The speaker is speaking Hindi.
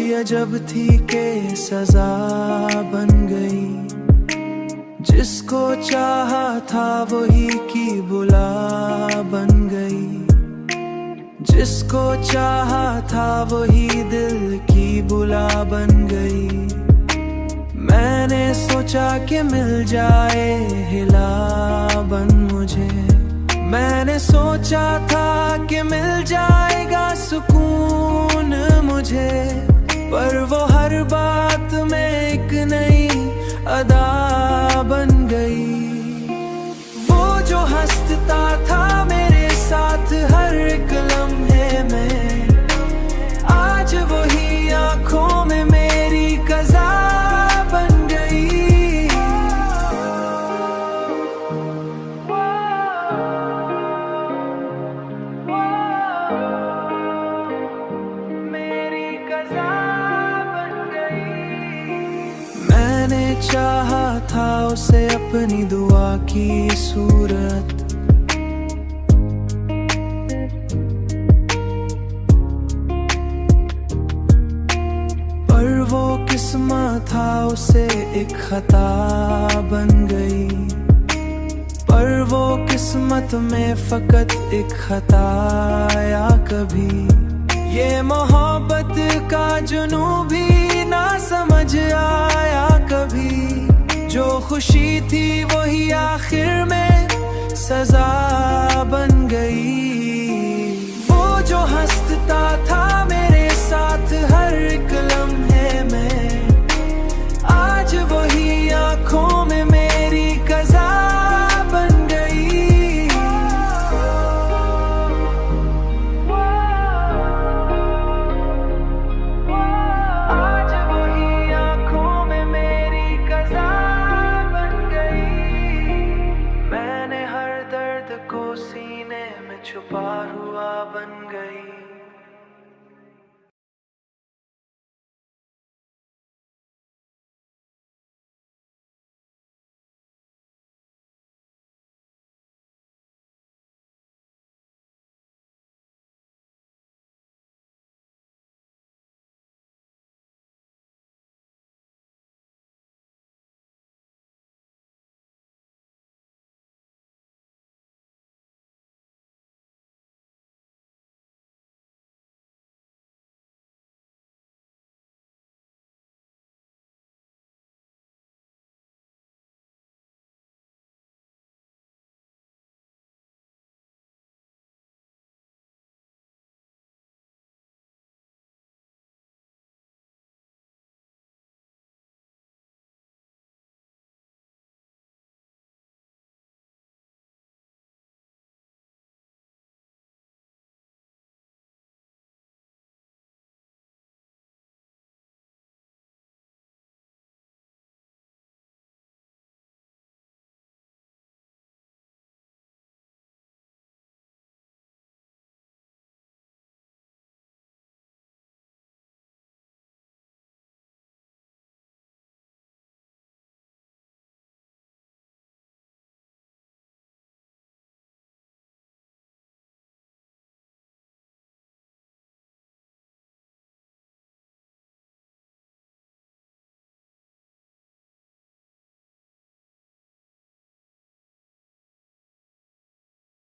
कोई अजब थी के सजा बन गई, जिसको चाहा था वही की बुला बन गई, जिसको चाहा था वही दिल की बुला बन गई। मैंने सोचा कि मिल जाए हिला बन मुझे, मैंने सोचा था कि मिल जाएगा सुकून मुझे, पर वो हर बात में एक नई अदा बन गई। वो जो हंसता था मेरे साथ हर एक लम्हे में, आज वही आंखों में मेरी कज़ा बन गई। मेरी कज़ा बन गई। मैंने चाहा था उसे अपनी दुआ की सूरत, पर वो किस्मत था उसे एक खता बन गई, पर वो किस्मत में फकत एक खता आया कभी। ये मोहब्बत का जुनू भी ना समझ आया कभी, जो खुशी थी वही आखिर में सजा बन गई। वो जो हंसता था